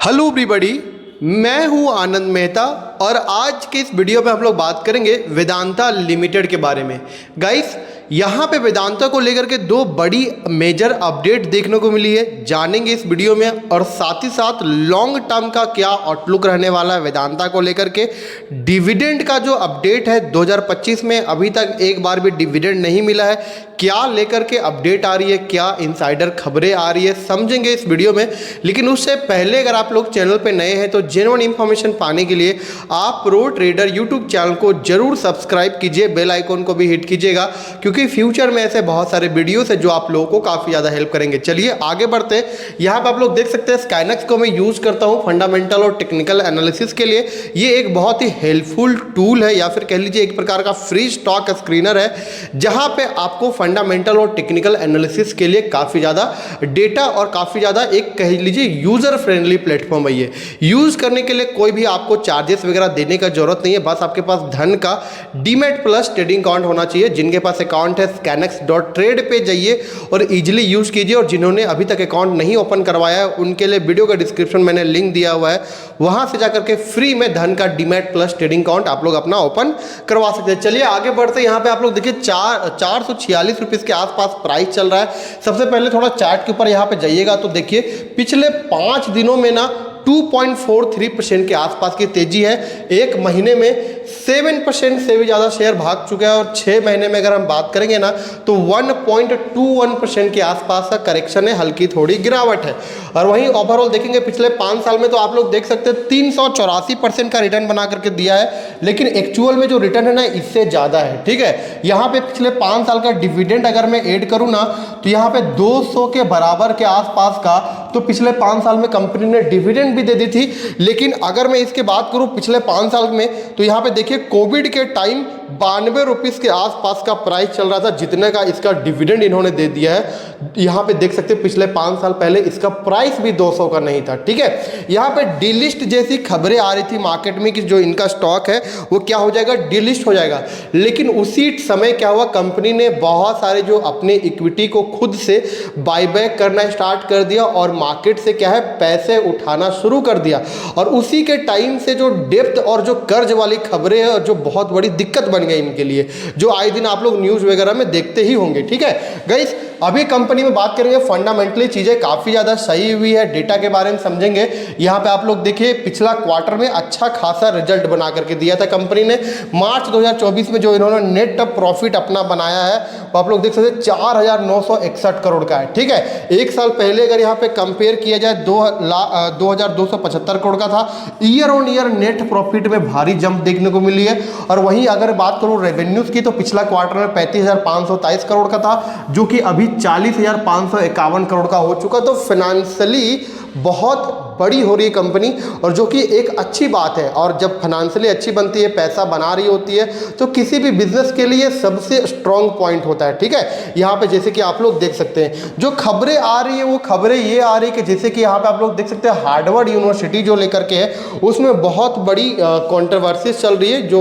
Hello everybody, मैं हूं आनंद मेहता और आज के इस वीडियो में हम लोग बात करेंगे वेदांता लिमिटेड के बारे में। गाइस, यहाँ पे वेदांता को लेकर के दो बड़ी मेजर अपडेट देखने को मिली है, जानेंगे इस वीडियो में। और साथ ही साथ लॉन्ग टर्म का क्या आउटलुक रहने वाला है वेदांता को लेकर के। डिविडेंड का जो अपडेट है 2025 में अभी तक एक बार भी डिविडेंड नहीं मिला है, क्या लेकर के अपडेट आ रही है, क्या इनसाइडर खबरें आ रही है, समझेंगे इस वीडियो में। लेकिन उससे पहले अगर आप लोग चैनल पे नए हैं तो जेन्युइन इन्फॉर्मेशन पाने के लिए आप प्रो ट्रेडर यूट्यूब चैनल को जरूर सब्सक्राइब कीजिए, बेल आइकॉन को भी हिट कीजिएगा, क्योंकि फ्यूचर में ऐसे बहुत सारे वीडियोस है जो आप लोगों को काफ़ी ज़्यादा हेल्प करेंगे। चलिए आगे बढ़ते हैं। यहाँ पर आप लोग देख सकते हैं स्काइनेक्स को मैं यूज़ करता हूँ फंडामेंटल और टेक्निकल एनालिसिस के लिए। ये एक बहुत ही हेल्पफुल टूल है या फिर कह लीजिए एक प्रकार का फ्री स्टॉक स्क्रीनर है, जहाँ पे आपको फंडामेंटल और टेक्निकल एनालिसिस के लिए काफ़ी ज़्यादा डेटा और काफ़ी ज़्यादा एक कह लीजिए यूज़र फ्रेंडली प्लेटफॉर्म है। ये यूज़ करने के लिए कोई भी आपको चार्जेस वगैरह देने का जरूरत नहीं है, बस आपके पास धन का डीमैट प्लस ट्रेडिंग अकाउंट होना चाहिए। जिनके पास अकाउंट है scanex.trade पे जाइए और इजीली यूज़ कीजिए। और जिन्होंने अभी तक अकाउंट नहीं ओपन करवाया है उनके लिए वीडियो का डिस्क्रिप्शन मैंने लिंक दिया हुआ है, वहाँ से जाकर के फ्री में धन का डीमैट प्लस ट्रेडिंग अकाउंट आप लोग अपना ओपन करवा सकते हैं। चलिए आगे बढ़ते हैं। यहाँ पे आप लोग देखिए 446 रुपीज़ के आसपास प्राइस चल रहा है। सबसे पहले थोड़ा चार्ट के ऊपर यहाँ पे जाइएगा तो देखिए पिछले 5 दिनों में ना 2.43% के आसपास की तेजी है। एक महीने में 7% से भी ज़्यादा शेयर भाग चुका है और 6 महीने में अगर हम बात करेंगे ना तो 1.21% के आसपास का करेक्शन है, हल्की थोड़ी गिरावट है। और वहीं ओवरऑल देखेंगे पिछले 5 साल में तो आप लोग देख सकते हैं 384% का रिटर्न बना करके दिया है, लेकिन एक्चुअल में जो रिटर्न है ना इससे ज़्यादा है। ठीक है, यहाँ पे पिछले 5 साल का डिविडेंड अगर मैं ऐड करूँ ना तो यहाँ पे 200 के बराबर के आसपास का तो पिछले 5 साल में कंपनी ने डिविडेंड भी दे दी थी। लेकिन अगर मैं इसके बात करूं पिछले 5 साल में तो यहां पे देखिए कोविड के टाइम 92 रुपीज़ के आसपास का प्राइस चल रहा था, जितने का इसका डिविडेंड इन्होंने दे दिया है। यहां पे देख सकते हैं पिछले 5 साल पहले इसका प्राइस भी 200 का नहीं था। ठीक है, यहां पे डीलिस्ट जैसी खबरें आ रही थी मार्केट में कि जो इनका स्टॉक है वो क्या हो जाएगा, डीलिस्ट हो जाएगा। लेकिन उसी समय क्या हुआ, कंपनी ने बहुत सारे जो अपने इक्विटी को खुद से बायबैक करना स्टार्ट कर दिया और मार्केट से क्या है पैसे उठाना शुरू कर दिया। और उसी के टाइम से जो डेप्थ और जो कर्ज वाली खबरें हैं और जो बहुत बड़ी दिक्कत बन गई इनके लिए, जो आए दिन आप लोग न्यूज़ वगैरह में देखते ही होंगे। ठीक है गाइस, अभी कंपनी में बात करेंगे फंडामेंटली चीज़ें काफ़ी ज़्यादा सही हुई है, डेटा के बारे में समझेंगे। यहाँ पे आप लोग देखिए पिछला क्वार्टर में अच्छा खासा रिजल्ट बना करके दिया था कंपनी ने। मार्च 2024 में जो इन्होंने नेट प्रॉफिट अपना बनाया है वो आप लोग देख सकते हैं 4,961 करोड़ का है। ठीक है, एक साल पहले अगर यहाँ पे कंपेयर किया जाए 2,275 करोड़ का था। Year on year net profit में भारी जंप देखने को मिली है। और वहीं अगर बात करूँ रेवेन्यूज़ की तो पिछला क्वार्टर में 35,523 करोड़ का था, जो कि अभी 40,551 करोड़ का हो चुका। तो फाइनेंशियली बहुत बड़ी हो रही है कंपनी, और जो कि एक अच्छी बात है। और जब फाइनेंशियली अच्छी बनती है, पैसा बना रही होती है, तो किसी भी बिजनेस के लिए सबसे स्ट्रॉन्ग पॉइंट होता है। ठीक है, यहाँ पे जैसे कि आप लोग देख सकते हैं जो खबरें आ रही है वो खबरें ये आ रही है कि जैसे कि यहाँ पे आप लोग देख सकते हैं हार्वर्ड यूनिवर्सिटी जो लेकर के है उसमें बहुत बड़ी कंट्रोवर्सीज चल रही है। जो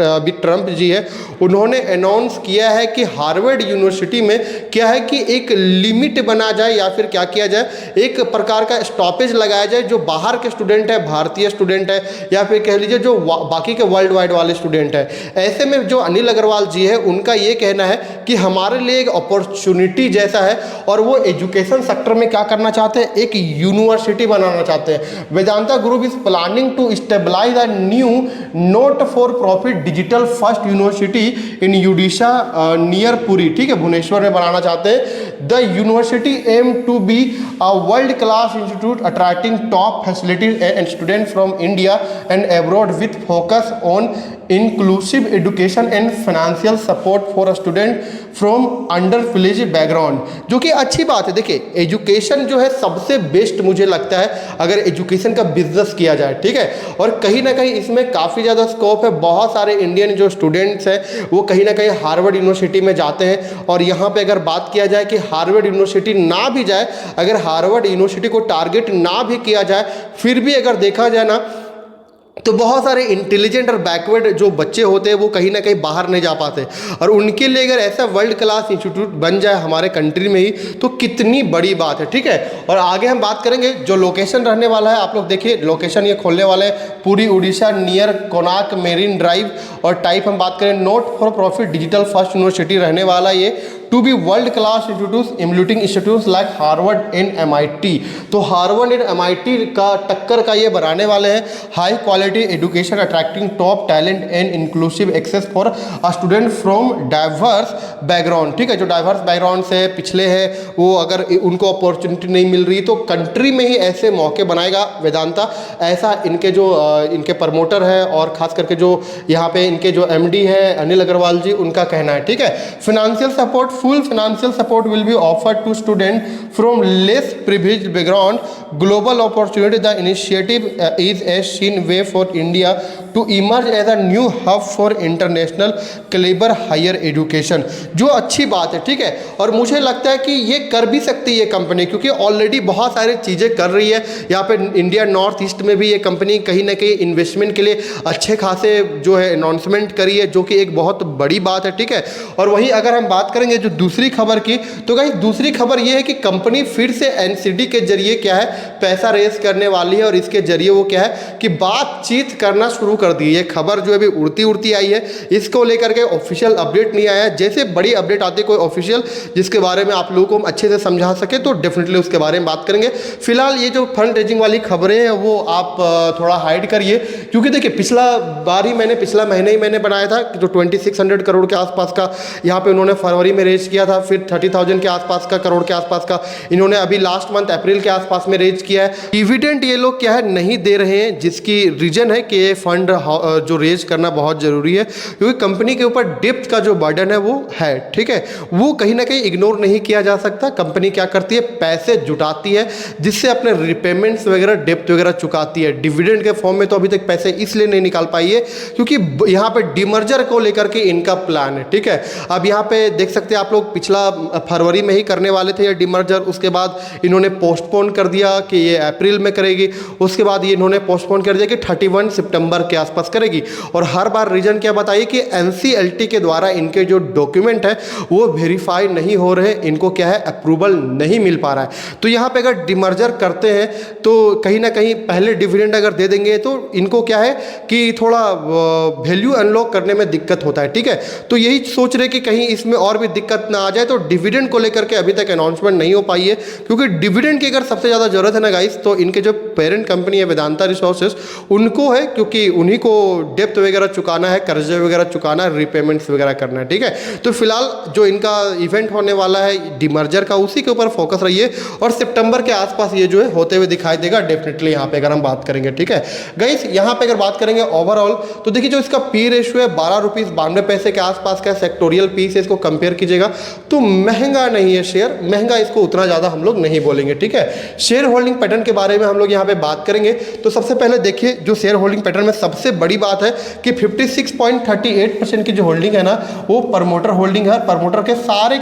अभी ट्रंप जी है उन्होंने अनाउंस किया है कि हार्वर्ड यूनिवर्सिटी में क्या है कि एक लिमिट बना जाए या फिर क्या किया जाए, एक प्रकार का स्टॉपेज लगाया जाए। जो बाहर के स्टूडेंट है, भारतीय स्टूडेंट है या फिर कह लीजिए जो बाकी के वर्ल्ड वाइड वाले स्टूडेंट है, ऐसे में जो अनिल अग्रवाल जी है उनका ये कहना है कि हमारे लिए एक अपॉर्चुनिटी जैसा है और वो एजुकेशन सेक्टर में क्या करना चाहते हैं, एक यूनिवर्सिटी बनाना चाहते हैं। Vedanta group is planning to stabilise a new not for profit digital first university in Orissa near Puri. ठीक है, भुवनेश्वर में बनाना चाहते हैं। The university aim to be a world class institute attracting top facilities and students from India and abroad with focus on inclusive education and financial support for a student from underprivileged background, जो कि अच्छी बात है। देखिए education जो है सबसे best मुझे लगता है अगर एजुकेशन का बिजनेस किया जाए। ठीक है, और कहीं ना कहीं इसमें काफ़ी ज़्यादा स्कोप है। बहुत सारे इंडियन जो स्टूडेंट्स हैं वो कहीं ना कहीं हार्वर्ड यूनिवर्सिटी में जाते हैं। और यहाँ पे अगर बात किया जाए कि हार्वर्ड यूनिवर्सिटी ना भी जाए, अगर हार्वर्ड यूनिवर्सिटी को टारगेट ना भी किया जाए, फिर भी अगर देखा जाए ना तो बहुत सारे इंटेलिजेंट और बैकवर्ड जो बच्चे होते हैं वो कहीं ना कहीं बाहर नहीं जा पाते, और उनके लिए अगर ऐसा वर्ल्ड क्लास इंस्टीट्यूट बन जाए हमारे कंट्री में ही तो कितनी बड़ी बात है, ठीक है। और आगे हम बात करेंगे जो लोकेशन रहने वाला है, आप लोग देखिए लोकेशन ये खोलने वाले हैं पूरी Orissa near Konark marine drive, और टाइप हम बात करें not for profit digital first university रहने वाला ये, to be world class institute emulating institute like Harvard and MIT। तो हार्वर्ड एंड MIT का टक्कर का ये बनाने वाले हैं, high quality education attracting top talent and inclusive access for student from diverse background, ठीक है। जो डाइवर्स बैकग्राउंड से पिछले हैं वो अगर उनको अपॉर्चुनिटी नहीं मिल रही तो कंट्री में ही ऐसे मौके बनाएगा वेदांता, ऐसा इनके जो इनके प्रमोटर है और खास करके जो यहाँ पे इनके जो MD है अनिल अग्रवाल जी उनका कहना है, ठीक है। Financial support, full financial support will be offered to students from less privileged background. Global opportunity, the initiative is a seen way for India to emerge as a new hub for international caliber higher education। जो अच्छी बात है, ठीक है। और मुझे लगता है कि ये कर भी सकती है कंपनी, क्योंकि ऑलरेडी बहुत सारी चीज़ें कर रही है यहाँ पे इंडिया नॉर्थ ईस्ट में भी। ये कंपनी कहीं ना कहीं इन्वेस्टमेंट के लिए अच्छे खासे जो है अनाउंसमेंट करी है, जो कि एक बहुत बड़ी बात है, ठीक है। और वहीं अगर हम बात करेंगे जो दूसरी खबर की, तो गाइस दूसरी खबर ये है कि कंपनी फिर से NCD के जरिए क्या है पैसा रेस करने वाली है, और इसके जरिए वो क्या है कि बातचीत करना शुरू कर दी। ये खबर जो अभी उड़ती उड़ती आई है, इसको लेकर के ऑफिशियल अपडेट नहीं आया। जैसे बड़ी अपडेट आती है कोई ऑफिशियल जिसके बारे में आप लोगों को हम अच्छे से समझा सके तो डेफिनेटली उसके बारे में बात करेंगे। फिलहाल ये जो फंड रेजिंग वाली खबरें हैं वो आप थोड़ा हाइड करिए, क्योंकि देखिए पिछला महीने ही मैंने बनाया था कि जो 2600 करोड़ के आसपास का यहाँ पे उन्होंने फरवरी में रेज किया था, फिर 30,000 के आसपास का करोड़ के आसपास का इन्होंने अभी लास्ट मंथ अप्रैल के आसपास में रेज किया है। डिविडेंड ये लोग क्या है नहीं दे रहे हैं, जिसकी रीजन है कि ये फंड जो रेज करना बहुत जरूरी है, क्योंकि कंपनी के ऊपर डेप्थ का जो बर्डन है वो है, ठीक है। वो कहीं ना कहीं इग्नोर नहीं किया जा सकता। कंपनी क्या करती है पैसे जुटाती है जिससे अपने रिपेमेंट्स वगैरह डेप्थ वगैरह चुकाती है। डिविडेंड के फॉर्म में तो अभी तक पैसे इसलिए नहीं निकाल पाई है क्योंकि यहाँ पे डिमर्जर को लेकर के इनका प्लान है, ठीक है। अब यहाँ पे देख सकते हैं आप लोग पिछला फरवरी में ही करने वाले थे ये डिमर्जर, उसके बाद इन्होंने पोस्टपोन कर दिया कि ये अप्रैल में करेगी, उसके बाद ये इन्होंने पोस्टपोन कर दिया कि 31 सितंबर के आसपास करेगी। और हर बार रीजन क्या बताइए कि NCLT के द्वारा इनके जो डॉक्यूमेंट है वो वेरीफाई नहीं हो रहे, इनको क्या है अप्रूवल नहीं मिल पा रहा है। तो यहाँ पे अगर डिमर्जर करते हैं तो कहीं ना कहीं पहले डिविडेंड अगर दे देंगे तो इनको क्या है कि थोड़ा वैल्यू अनलॉक करने में दिक्कत होता है, ठीक है। तो यही सोच रहे कि कहीं इसमें और भी दिक्कत ना आ जाए, तो डिविडेंड को लेकर के अभी तक अनाउंसमेंट नहीं हो पाई है, क्योंकि डिविडेंड की अगर सबसे ज़्यादा जरूरत है ना गाइस तो इनके जो पेरेंट कंपनी है वेदांता रिसोर्सेज उनको है, क्योंकि उन्हीं को डेप्थ वगैरह चुकाना है, कर्जे वगैरह चुकाना है, रिपेमेंट्स वगैरह करना है, ठीक है। तो फिलहाल जो इनका इवेंट होने वाला है डिमर्जर का उसी के ऊपर फोकस रहिए, और सितंबर के आसपास ये जो है होते हुए दिखाई देगा डेफिनेटली यहाँ पे अगर हम बात करेंगे, ठीक है। गाइस यहाँ पे अगर बात करेंगे ओवरऑल तो देखिए जो इसका पी रेशियो है 12 रुपीज़ 92 पैसे के आसपास का सेक्टोरियल पी से इसको कंपेयर कीजिएगा तो महंगा नहीं है शेयर, महंगा इसको उतना ज़्यादा हम लोग नहीं बोलेंगे, ठीक है। शेयर होल्डिंग पैटर्न के बारे में हम लोग यहाँ पे बात करेंगे तो सबसे पहले देखिए जो शेयर होल्डिंग पैटर्न में सबसे बड़ी बात है कि 56.38% की जो होल्डिंग है ना वो प्रमोटर होल्डिंग है। प्रमोटर के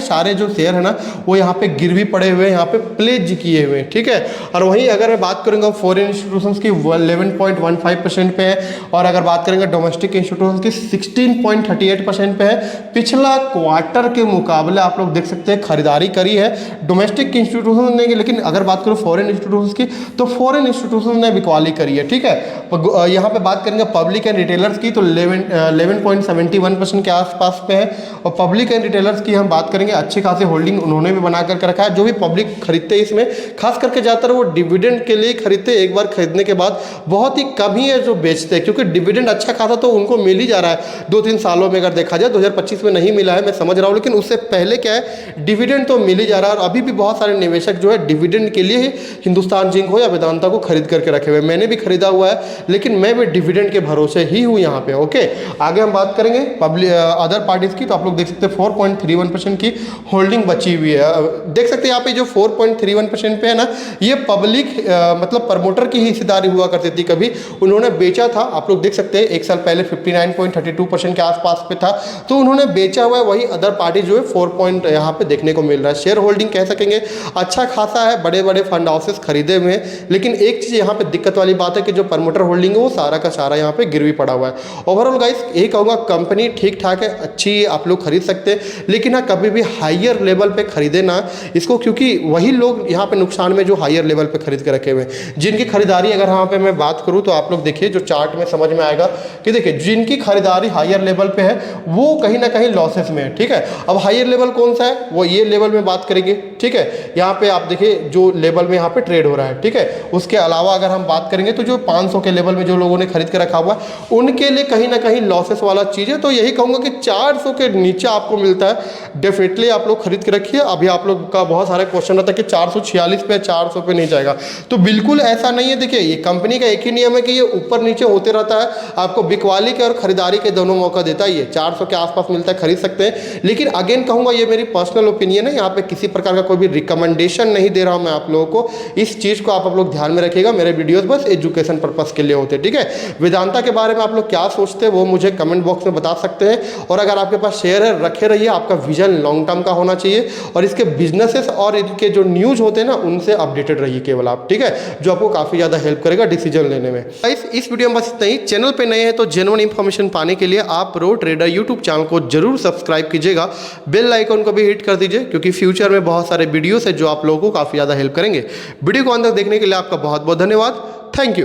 सारे जो शेयर है ना वो यहाँ पे गिरवी पड़े हुए हैं, यहाँ पे प्लेज किए हुए हैं, ठीक है। और वहीं अगर मैं बात करूँगा फॉरेन इंस्टीट्यूशंस की 11.15% पे है, और अगर बात करेंगे डोमेस्टिक इंस्टीट्यूशंस की 16.38% पे है। पिछला क्वार्टर के मुकाबले आप लोग देख सकते हैं खरीदारी करी है डोमेस्टिक इंस्टीट्यूशन ने, लेकिन अगर बात करो फॉरेन इंस्टीट्यूशंस की तो फॉरेन इंस्टीट्यूशन ने बिकवाली करी है, ठीक है। यहाँ पे बात करेंगे पब्लिक एंड रिटेलर्स की तो 11.71% के आसपास पे है, और पब्लिक एंड रिटेलर्स की हम बात करेंगे अच्छी खासी होल्डिंग उन्होंने भी बना करके रखा है। जो भी पब्लिक खरीदते हैं इसमें खास करके ज़्यादातर वो डिविडेंड के लिए खरीदते, एक बार खरीदने के बाद बहुत ही कम ही है जो बेचते हैं, क्योंकि डिविडेंड अच्छा खासा तो उनको मिल ही जा रहा है 2-3 सालों में। अगर देखा जाए 2025 में नहीं मिला है मैं समझ रहा हूँ, लेकिन उससे पहले क्या है डिविडेंड तो मिल ही जा रहा है। और अभी भी बहुत सारे निवेशक जो है डिविडेंड के लिए ही हिंदुस्तान जिंक हो या वेदांता को खरीद करके रखे हुए, मैंने भी खरीदा हुआ है, लेकिन मैं भी डिविडेंड के भरोसे ही हूँ यहाँ पे, ओके। आगे हम बात करेंगे पब्लिक अदर पार्टीज की, तो आप लोग देख सकते हैं 4.31% की होल्डिंग बची हुई है। देख सकते हैं यहाँ पे जो 4.31% पे है ना ये पब्लिक मतलब प्रमोटर की ही हिस्सेदारी हुआ करती थी, कभी उन्होंने बेचा था। आप लोग देख सकते हैं एक साल पहले 59.32% के आसपास पे था, तो उन्होंने बेचा हुआ है। वही अदर पार्टी जो जो है 4 पॉइंट यहाँ पे देखने को मिल रहा है। शेयर होल्डिंग कह सकेंगे अच्छा खासा है, बड़े बड़े फंड हाउसेस खरीदे हुए हैं। लेकिन एक चीज़ यहाँ पे दिक्कत वाली बात है कि जो प्रमोटर होल्डिंग है वो सारा का सारा यहाँ पे गिरवी पड़ा हुआ है। ओवरऑल गाइस यही कहूँगा, कंपनी ठीक ठाक है, अच्छी आप लोग खरीद सकते हैं, लेकिन हाँ कभी भी हाइयर लेवल पे खरीदे ना इसको, क्योंकि वही लोग यहाँ पे नुकसान में जो हाइयर लेवल पे खरीद के रखे हुए हैं। जिनकी खरीदारी अगर यहाँ पे मैं बात करूँ तो आप लोग देखिए जो चार्ट में समझ में आएगा कि देखिए जिनकी खरीदारी हाइयर लेवल पे है वो कहीं ना कहीं लॉसेस में है। ठीक है, अब हाइयर लेवल कौन सा है, वो ये लेवल में बात करेंगे। ठीक है, यहाँ पे आप देखिए जो लेवल में यहाँ पे ट्रेड हो रहा है। ठीक है, उसके अलावा अगर हम बात करेंगे तो जो 500 के लेवल में जो लोगों ने खरीद के रखा हुआ है उनके लिए कहीं ना कहीं लॉसेस वाला चीज़ है। तो यही कहूँगा कि 400 के नीचे आपको मिलता है, डेफिनेटली आप लोग खरीद के रखिए। अभी आप लोग का बहुत सारे क्वेश्चन रहता है कि 446 पे 400 पे नहीं जाएगा, तो बिल्कुल ऐसा नहीं है। देखिए ये कंपनी का एक ही नियम है कि ये ऊपर नीचे होते रहता है, आपको बिकवाली के और खरीदारी के दोनों मौका देता ही है। 400 के आसपास मिलता है, खरीद सकते हैं। लेकिन अगेन कहूँगा ये मेरी पर्सनल ओपिनियन है, यहाँ पे किसी प्रकार का कोई भी रिकमेंडेशन नहीं दे रहा हूँ मैं आप लोगों को। इस चीज़ को आप लोग ध्यान में रखिएगा, मेरे वीडियोस बस एजुकेशन पर्पस के लिए होते हैं। ठीक है, वेदांता के बारे में आप लोग क्या सोचते हैं वो मुझे कमेंट बॉक्स में बता सकते हैं। और अगर आपके पास शेयर है रखे रहिए, आपका विजन लॉन्ग टर्म का होना चाहिए और इसके बिजनेसेस और इनके जो न्यूज़ होते हैं ना उनसे अपडेटेड रहिए केवल आप। ठीक है, जो आपको काफ़ी ज़्यादा हेल्प करेगा डिसीजन लेने में। इस वीडियो में बस इतना ही। चैनल पे नए हैं तो जेन्युइन इन्फॉर्मेशन पाने के लिए आप प्रो ट्रेडर यूट्यूब चैनल को जरूर सब्सक्राइब कीजिएगा, बेल आइकन को भी हिट कर दीजिए, क्योंकि फ्यूचर में बहुत सारे वीडियोस है जो आप लोगों को काफ़ी ज़्यादा हेल्प करेंगे। वीडियो को अंत तक देखने के लिए आपका बहुत बहुत धन्यवाद। Thank you.